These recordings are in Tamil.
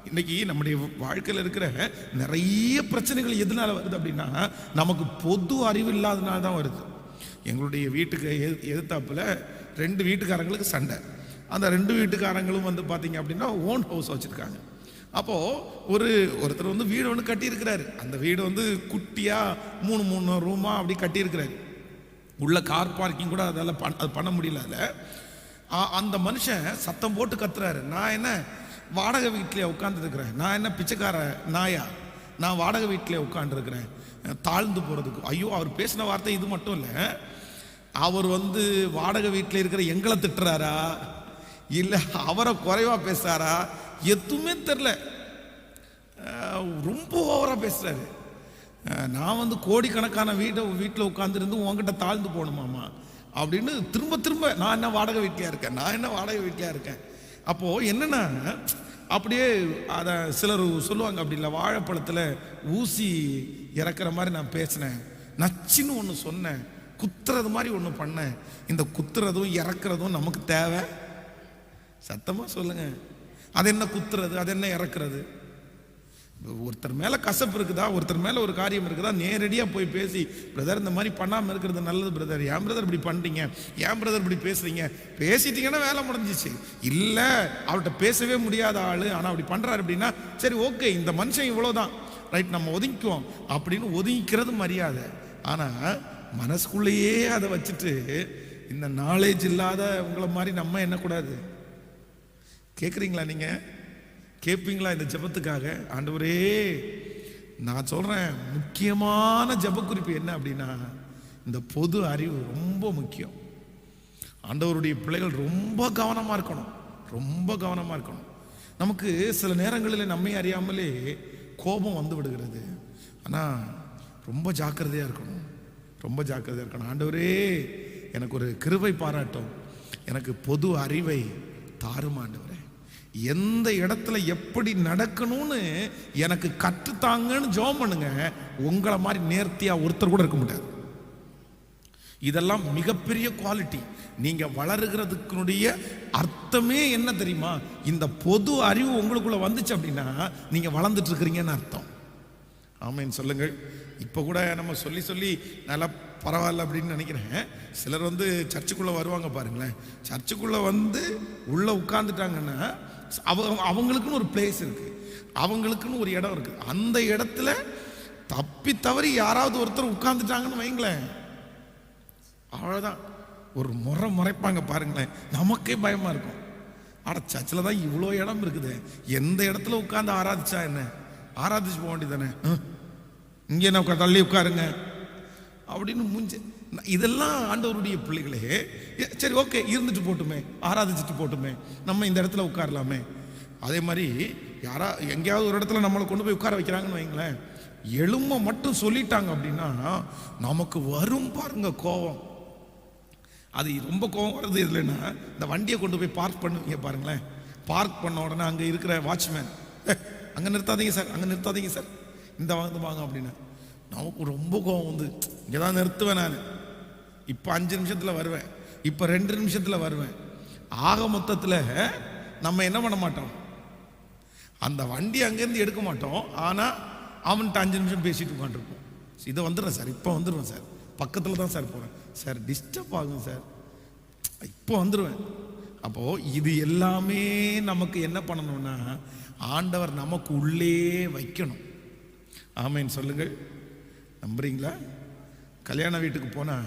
இன்னைக்கு நம்முடைய வாழ்க்கையில் இருக்கிற நிறைய பிரச்சனைகள் எதனால வருது அப்படின்னா, நமக்கு பொது அறிவு இல்லாதனால தான் வருது. எங்களுடைய வீட்டுக்கு எதிர்த்தாப்புல 2 வீட்டுக்காரங்களுக்கு சண்டை. அந்த 2 வீட்டுக்காரங்களும் வந்து பார்த்தீங்க அப்படின்னா ஓன் ஹவுஸ் வச்சுருக்காங்க. அப்போது ஒருத்தர் வந்து வீடு ஒன்று கட்டியிருக்கிறாரு. அந்த வீடு வந்து குட்டியாக 3 ரூமாக அப்படி கட்டியிருக்கிறாரு. உள்ள கார் பார்க்கிங் கூட அதெல்லாம் அது பண்ண முடியல. அதில் அந்த மனுஷன் சத்தம் போட்டு கத்துறாரு, நான் என்ன வாடகை வீட்டிலே உட்காந்துருக்கிறேன், நான் என்ன பிச்சைக்கார நாயா, நான் வாடகை வீட்டிலே உட்காந்துருக்கிறேன் தாழ்ந்து போகிறதுக்கு. ஐயோ, அவர் பேசின வார்த்தை இது மட்டும் இல்லை, அவர் வந்து வாடகை வீட்டில் இருக்கிற எங்களை திட்டுறாரா இல்லை அவரை குறைவா பேசுறாரா எதுவுமே தெரில. ரொம்ப ஓவரா பேசுறாரு. நான் வந்து கோடிக்கணக்கான வீட்டில் உட்காந்துருந்து உங்ககிட்ட தாழ்ந்து போகணுமாமா அப்படின்னு திரும்ப திரும்ப நான் என்ன வாடகை வீட்டிலையா இருக்கேன், நான் என்ன வாடகை வீட்டிலையா இருக்கேன். அப்போது என்னென்னா அப்படியே அதை சிலர் சொல்லுவாங்க, அப்படி இல்லை வாழைப்பழத்தில் ஊசி இறக்குற மாதிரி நான் பேசினேன், நச்சுன்னு ஒன்று சொன்னேன், குத்துறது மாதிரி ஒன்று பண்ணேன். இந்த குத்துறதும் இறக்குறதும் நமக்கு தேவை? சத்தமாக சொல்லுங்க. அது என்ன குத்துறது, அது என்ன இறக்குறது? ஒருத்தர் மேலே கசப்பு இருக்குதா, ஒருத்தர் மேலே ஒரு காரியம் இருக்குதா, நேரடியாக போய் பேசி, பிரதர் இந்த மாதிரி பண்ணாமல் இருக்கிறது நல்லது பிரதர், ஏன் பிரதர் இப்படி பண்ணிட்டீங்க, ஏன் பிரதர் இப்படி பேசுறீங்க, பேசிட்டீங்கன்னா வேலை முடிஞ்சிச்சு. இல்லை அவர்கிட்ட பேசவே முடியாத ஆள், ஆனால் அப்படி பண்ணுறாரு அப்படின்னா சரி ஓகே, இந்த மனுஷன் இவ்வளோதான் ரைட், நம்ம ஒதுங்கிக்குவோம் அப்படின்னு ஒதுங்கிக்கிறது மரியாதை. ஆனால் மனசுக்குள்ளேயே அதை வச்சுட்டு இந்த நாலேஜ் இல்லாத உங்களை மாதிரி நம்ம என்னக்கூடாது. கேட்குறீங்களா? நீங்கள் கேட்பீங்களா இந்த ஜெபத்துக்காக? ஆண்டவரே, நான் சொல்கிறேன், முக்கியமான ஜெப குறிப்பு என்ன அப்படின்னா, இந்த பொது அறிவு ரொம்ப முக்கியம். ஆண்டவருடைய பிள்ளைகள் ரொம்ப கவனமாக இருக்கணும், ரொம்ப கவனமாக இருக்கணும். நமக்கு சில நேரங்களில் நம்மை அறியாமலே கோபம் வந்து விடுகிறது. ஆனால் ரொம்ப ஜாக்கிரதையாக இருக்கணும், ரொம்ப ஜாக்கிரதையாக இருக்கணும். ஆண்டவரே, எனக்கு ஒரு கிருபை பாராட்டும், எனக்கு பொது அறிவை தாரும் ஆண்டவரே, எந்த இடத்துல எப்படி நடக்கணும்னு எனக்கு கற்றுத்தாங்கன்னு ஜெபம் பண்ணுங்க. உங்களை மாதிரி நேர்த்தியா ஒருத்தர் கூட இருக்க முடியாது. இதெல்லாம் மிகப்பெரிய குவாலிட்டி. நீங்க வளருகிறதுக்குடைய அர்த்தமே என்ன தெரியுமா? இந்த பொது அறிவு உங்களுக்குள்ள வந்துச்சு அப்படின்னா நீங்க வளர்ந்துட்டு இருக்கிறீங்கன்னு அர்த்தம். ஆமேன்னு சொல்லுங்கள். இப்போ கூட நம்ம சொல்லி சொல்லி நல்லா பரவாயில்ல அப்படின்னு நினைக்கிறேன். சிலர் வந்து சர்ச்சுக்குள்ளே வருவாங்க பாருங்களேன், சர்ச்சுக்குள்ளே வந்து உள்ளே உட்காந்துட்டாங்கன்னா அவங்களுக்குன்னு ஒரு பிளேஸ் இருக்குது, அவங்களுக்குன்னு ஒரு இடம் இருக்குது. அந்த இடத்துல தப்பி தவறி யாராவது ஒருத்தர் உட்காந்துட்டாங்கன்னு வைங்களேன், அவ்வளோதான், ஒரு முறைப்பாங்க பாருங்களேன், நமக்கே பயமாக இருக்கும். ஆனால் சர்ச்சில் தான் இவ்வளோ இடம் இருக்குது, எந்த இடத்துல உட்காந்து ஆராதிச்சா என்ன, ஆராதிச்சு போக வேண்டியதானே, இங்கே என்ன தள்ளி உட்காருங்க அப்படின்னு மூஞ்சி. இதெல்லாம் ஆண்டவருடைய பிள்ளைகளே, சரி ஓகே இருந்துட்டு போட்டுமே, ஆராதிச்சுட்டு போட்டுமே, நம்ம இந்த இடத்துல உட்காரலாமே. அதே மாதிரி எங்கேயாவது ஒரு இடத்துல நம்மளை கொண்டு போய் உட்கார வைக்கிறாங்கன்னு வைங்களேன், எலும்பை மட்டும் சொல்லிட்டாங்க அப்படின்னா நமக்கு வரும் பாருங்க கோபம். அது ரொம்ப கோபம் வருது இல்லைன்னா, இந்த வண்டியை கொண்டு போய் பார்க் பண்ணுவீங்க பாருங்களேன், பார்க் பண்ண உடனே அங்கே இருக்கிற வாட்ச்மேன், அங்கே நிறுத்தாதீங்க சார், அங்கே நிறுத்தாதீங்க சார், இந்த வாங்க அப்படின்னா நமக்கு ரொம்ப கோபம் வந்து, இங்கே தான் நிறுத்துவேன் நான், இப்போ 5 நிமிஷத்தில் வருவேன், இப்போ 2 நிமிஷத்தில் வருவேன். ஆக மொத்தத்தில் நம்ம என்ன பண்ண மாட்டோம், அந்த வண்டி அங்கேருந்து எடுக்க மாட்டோம். ஆனால் அவன்கிட்ட 5 நிமிஷம் பேசிட்டு உட்காந்துருப்போம். இதை வந்துடுறேன் சார், இப்போ வந்துடுவேன் சார், பக்கத்தில் தான் சார் போகிறேன் சார், டிஸ்டர்ப் ஆகும் சார், இப்போ வந்துடுவேன். அப்போது இது எல்லாமே நமக்கு என்ன பண்ணணும்னா, ஆண்டவர் நமக்கு உள்ளே வைக்கணும். ஆமேன்னு சொல்லுங்கள். நம்புறீங்களா? கல்யாண வீட்டுக்கு போனால்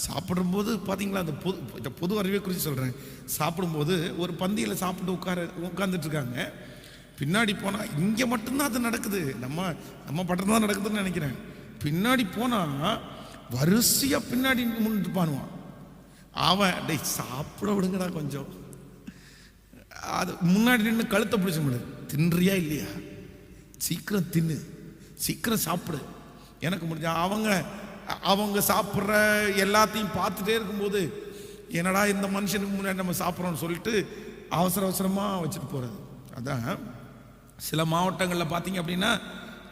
சாப்பிடும்போது பார்த்தீங்களா, அந்த பொது அறிவை குறித்து சொல்கிறேன். சாப்பிடும்போது ஒரு பந்தியில் சாப்பிட்டு உட்காந்துட்டு இருக்காங்க, பின்னாடி போனால் இங்கே மட்டும்தான் அது நடக்குது, நம்ம பட்டம் தான் நடக்குதுன்னு நினைக்கிறேன். பின்னாடி போனால் வரிசையாக பின்னாடி முன்னிட்டு பானுவான். அவன் டே சாப்பிட விடுங்கடா கொஞ்சம், அது முன்னாடி நின்று கழுத்தை பிடிச்ச முடியாது, தின்றியா இல்லையா, சீக்கிரம் தின்னு, சீக்கிரம் சாப்பிடு, எனக்கு முடிஞ்ச. அவங்க சாப்பிட்ற எல்லாத்தையும் பார்த்துட்டே இருக்கும்போது என்னடா இந்த மனுஷனுக்கு முன்னாடி நம்ம சாப்பிட்றோம்னு சொல்லிட்டு அவசரமாக வச்சுட்டு போகிறது. அதான் சில மாவட்டங்களில் பார்த்தீங்க அப்படின்னா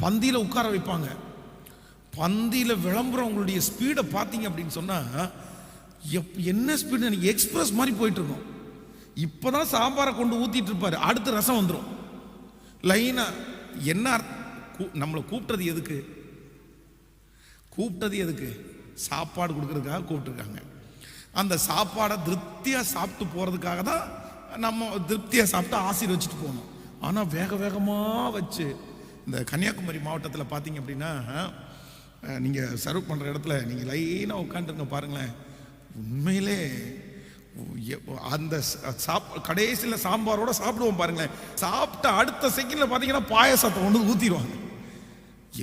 பந்தியில் உட்கார வைப்பாங்க. பந்தியில் விளம்பரவங்களுடைய ஸ்பீடை பார்த்தீங்க அப்படின்னு சொன்னால் என்ன ஸ்பீடு, எனக்கு எக்ஸ்பிரஸ் மாதிரி போயிட்டு இருக்கோம். இப்போ தான் சாம்பாரை கொண்டு ஊற்றிட்டு இருப்பார், அடுத்து ரசம் வந்துடும். லைனா என்ன நம்மளை கூப்பிட்டது எதுக்கு? கூப்பிட்டது எதுக்கு? சாப்பாடு கொடுக்கறதுக்காக கூப்பிட்டுருக்காங்க. அந்த சாப்பாடை திருப்தியாக சாப்பிட்டு போகிறதுக்காக தான் நம்ம திருப்தியாக சாப்பிட்டு ஆசீர்வச்சிட்டு போகணும். ஆனால் வேக வேகமாக வச்சு இந்த கன்னியாகுமரி மாவட்டத்தில் பார்த்தீங்க அப்படின்னா நீங்கள் சர்வ் பண்ணுற இடத்துல நீங்கள் லைனாக உட்காந்துருங்க பாருங்களேன். உண்மையிலே அந்த கடைசியில் சாம்பாரோட சாப்பிடுவோம் பாருங்களேன். சாப்பிட்ட அடுத்த செகண்டில் பார்த்தீங்கன்னா பாயசத்தை ஒன்று ஊற்றிடுவாங்க.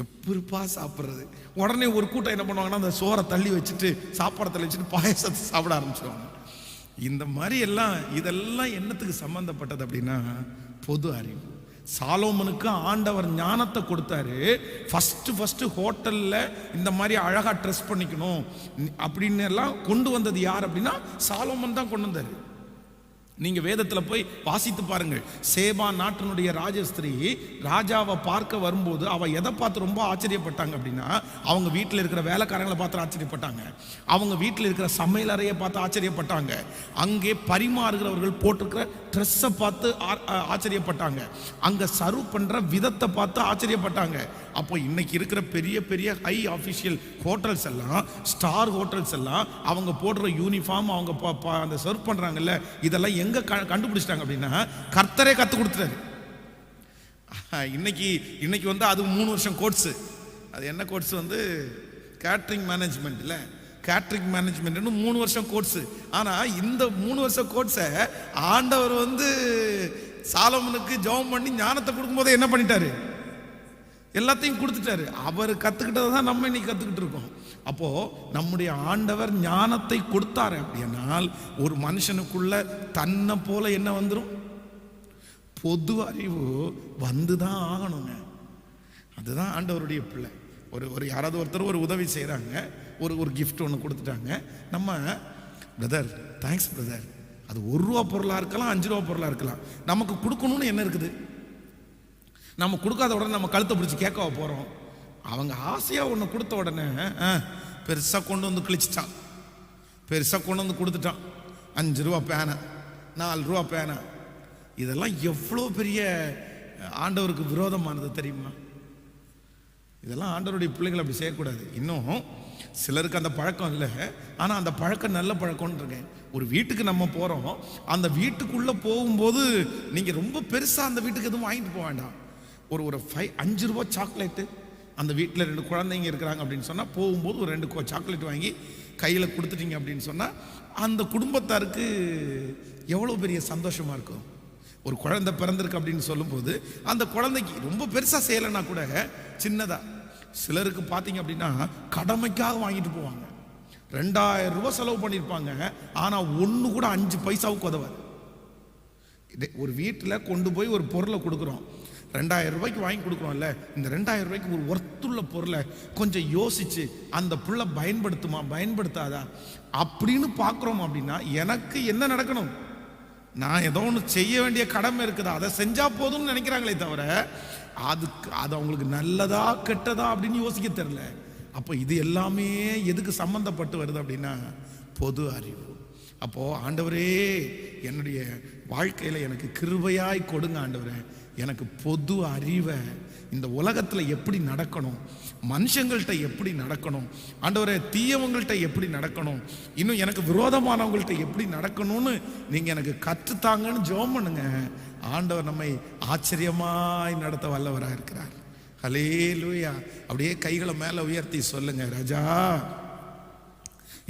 எப்படிப்பா சாப்பிட்றது? உடனே ஒரு கூட்டம் என்ன பண்ணுவாங்கன்னா அந்த சோறை தள்ளி வச்சுட்டு சாப்பாடை தள்ளி வச்சுட்டு பாயசத்தை சாப்பிட ஆரம்பிச்சிடுவாங்க. இந்த மாதிரி எல்லாம் இதெல்லாம் என்னத்துக்கு சம்பந்தப்பட்டது அப்படின்னா பொது அறிவு. சாலோமனுக்கு ஆண்டவர் ஞானத்தை கொடுத்தாரு. ஃபர்ஸ்ட் ஹோட்டல்ல இந்த மாதிரி அழகா ட்ரெஸ் பண்ணிக்கணும் அப்படின்னு எல்லாம் கொண்டு வந்தது யார் அப்படின்னா சாலோமன் தான் கொண்டு வந்தாரு. நீங்க வேதத்துல போய் வாசித்து பாருங்கள். சேபா நாட்டினுடைய ராஜஸ்திரீ ராஜாவை பார்க்க வரும்போது அவ எதை பார்த்து ரொம்ப ஆச்சரியப்பட்டாங்க அப்படின்னா அவங்க வீட்டில் இருக்கிற வேலைக்காரங்களை பார்த்து ஆச்சரியப்பட்டாங்க, அவங்க வீட்டில் இருக்கிற சமையல் அறையை பார்த்து ஆச்சரியப்பட்டாங்க, அங்கே பரிமாறுகிறவர்கள் போட்டிருக்கிற ட்ரெஸ்ஸை பார்த்து ஆச்சரியப்பட்டாங்க, அங்க சர்வ் பண்ற விதத்தை பார்த்து ஆச்சரியப்பட்டாங்க. அப்போ இன்னைக்கு இருக்கிற பெரிய பெரிய ஹை ஆஃபிஷியல் ஹோட்டல்ஸ் எல்லாம், ஸ்டார் ஹோட்டல்ஸ் எல்லாம் அவங்க போடுற யூனிஃபார்ம், அவங்க அந்த சர்வ் பண்றாங்கல்ல, இதெல்லாம் எங்க கண்டுபிடிச்சிட்டாங்க அப்படின்னா கர்த்தரே கத்து கொடுத்துட்டாரு. இன்னைக்கு வந்து அது 3 வருஷம் கோர்ஸ். அது என்ன கோர்ஸ்? வந்து கேட்டரிங் மேனேஜ்மெண்ட். இல்ல கேட்டரிங் மேனேஜ்மெண்ட் 3 வருஷம் கோர்ஸ். ஆனா இந்த 3 வருஷம் கோர்ஸை ஆண்டவர் வந்து சாலோமனுக்கு ஜெபம் பண்ணி ஞானத்தை கொடுக்கும் போதே என்ன பண்ணிட்டாரு? எல்லாத்தையும் கொடுத்துட்டாரு. அவர் கத்துக்கிட்டதை தான் நம்ம இன்னைக்கு கத்துக்கிட்டு இருக்கோம். அப்போ நம்முடைய ஆண்டவர் ஞானத்தை கொடுத்தாரு அப்படின்னால் ஒரு மனுஷனுக்குள்ள தன்னை போல என்ன வந்துடும்? பொது அறிவு வந்துதான் ஆகணுங்க. அதுதான் ஆண்டவருடைய பிள்ளை. ஒரு யாராவது ஒருத்தர் ஒரு உதவி செய்யறாங்க, ஒரு கிஃப்ட் ஒன்று கொடுத்துட்டாங்க. நம்ம பிரதர் தேங்க்ஸ் பிரதர், அது 1 ரூபா பொருளாக இருக்கலாம், 5 ரூபா பொருளாக இருக்கலாம், நமக்கு கொடுக்கணும்னு என்ன இருக்குது? நம்ம கொடுக்காத உடனே நம்ம கழுத்தை பிடிச்சி கேட்கவா போகிறோம்? அவங்க ஆசையாக ஒன்று கொடுத்த உடனே பெருசாக கொண்டு வந்து கிழிச்சிட்டான், பெருசாக கொண்டு வந்து கொடுத்துட்டான். 5 ரூபா பேனை, 4 ரூபா பேனை, இதெல்லாம் எவ்வளோ பெரிய ஆண்டவருக்கு விரோதமானது தெரியுமா? இதெல்லாம் ஆண்டவருடைய பிள்ளைகள் அப்படி செய்யக்கூடாது. இன்னும் சிலருக்கு அந்த பழக்கம் இல்லை, ஆனால் அந்த பழக்கம் நல்ல பழக்கம்னு இருக்கேன். ஒரு வீட்டுக்கு நம்ம போகிறோம், அந்த வீட்டுக்குள்ளே போகும்போது நீங்கள் ரொம்ப பெருசாக அந்த வீட்டுக்கு எதுவும் வாங்கிட்டு போக வேண்டாம். ஒரு 5 ரூபா சாக்லேட்டு, அந்த வீட்டில் 2 குழந்தைங்க இருக்கிறாங்க அப்படின்னு சொன்னால் போகும்போது ஒரு 2 சாக்லேட் வாங்கி கையில் கொடுத்துட்டீங்க அப்படின்னு சொன்னால் அந்த குடும்பத்தாருக்கு எவ்வளோ பெரிய சந்தோஷமாக இருக்கும். ஒரு குழந்தை பிறந்திருக்கு அப்படின்னு சொல்லும்போது அந்த குழந்தைக்கு ரொம்ப பெருசாக செய்யலைன்னா கூட சின்னதாக, சிலருக்கு பார்த்தீங்க அப்படின்னா கடமைக்காக வாங்கிட்டு போவாங்க. 2000 ரூபா செலவு பண்ணியிருப்பாங்க, ஆனால் ஒன்று கூட 5 பைசாவுக்கு உதவாது. ஒரு வீட்டில் கொண்டு போய் ஒரு பொருளை கொடுக்குறோம், 2000 ரூபாய்க்கு வாங்கி கொடுக்குறோம்ல, இந்த 2000 ரூபாய்க்கு ஒரு ஒர்த்துள்ள பொருளை கொஞ்சம் யோசிச்சு அந்த புள்ள பயன்படுத்துமா பயன்படுத்தாதா அப்படின்னு பார்க்குறோம் அப்படின்னா எனக்கு என்ன நடக்கணும்? நான் ஏதோ ஒன்று செய்ய வேண்டிய கடமை இருக்குதா, அதை செஞ்சா போதும்னு நினைக்கிறாங்களே தவிர அது அவங்களுக்கு நல்லதா கெட்டதா அப்படின்னு யோசிக்க தெரியல. அப்போ இது எல்லாமே எதுக்கு சம்பந்தப்பட்டு வருது அப்படின்னா பொது அறிவு. அப்போ ஆண்டவரே என்னுடைய வாழ்க்கையில எனக்கு கிருபையாய் கொடுங்க ஆண்டவரே, எனக்கு பொது அறிவை, இந்த உலகத்தில் எப்படி நடக்கணும், மனுஷங்கள்கிட்ட எப்படி நடக்கணும் ஆண்டவரே, தீயவங்கள்ட்ட எப்படி நடக்கணும், இன்னும் எனக்கு விரோதமானவங்கள்ட்ட எப்படி நடக்கணும்னு நீங்க எனக்கு கற்றுத்தாங்கன்னு ஜெபம் பண்ணுங்க. ஆண்டவர் நம்மை ஆச்சரியமாய் நடத்த வல்லவராக இருக்கிறார். ஹல்லேலூயா. அப்படியே கைகளை மேல உயர்த்தி சொல்லுங்க, ராஜா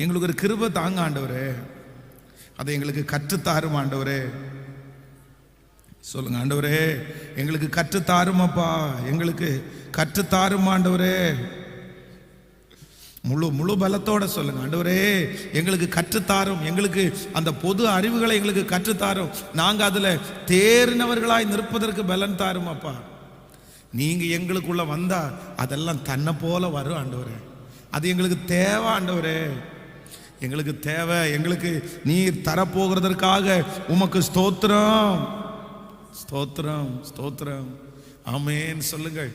எங்களுக்கு ஒரு கிருபை தாங்க ஆண்டவரே, அதை எங்களுக்கு கற்றுத்தாரும் ஆண்டவரே. சொல்லுங்க, ஆண்டவரே எங்களுக்கு கற்றுத்தாருமாப்பா, எங்களுக்கு கற்றுத்தாரும் ஆண்டவரே. முழு பலத்தோட சொல்லுங்க, ஆண்டவரே எங்களுக்கு கற்றுத்தாரும், எங்களுக்கு அந்த பொது அறிவுகளை எங்களுக்கு கற்றுத்தாரும், நாங்க அதுல தேறினவர்களாய் நிற்பதற்கு பலன் தாரும் அப்பா. நீங்க எங்களுக்குள்ள வந்தா அதெல்லாம் தன்னை போல வரும் ஆண்டவரே, அது எங்களுக்கு தேவை ஆண்டவரே, எங்களுக்கு தேவை. எங்களுக்கு நீர் தரப்போகிறதற்காக உமக்கு ஸ்தோத்திரம், ஸ்தோத்திரம், ஸ்தோத்திரம். ஆமென் சொல்லுங்கள்.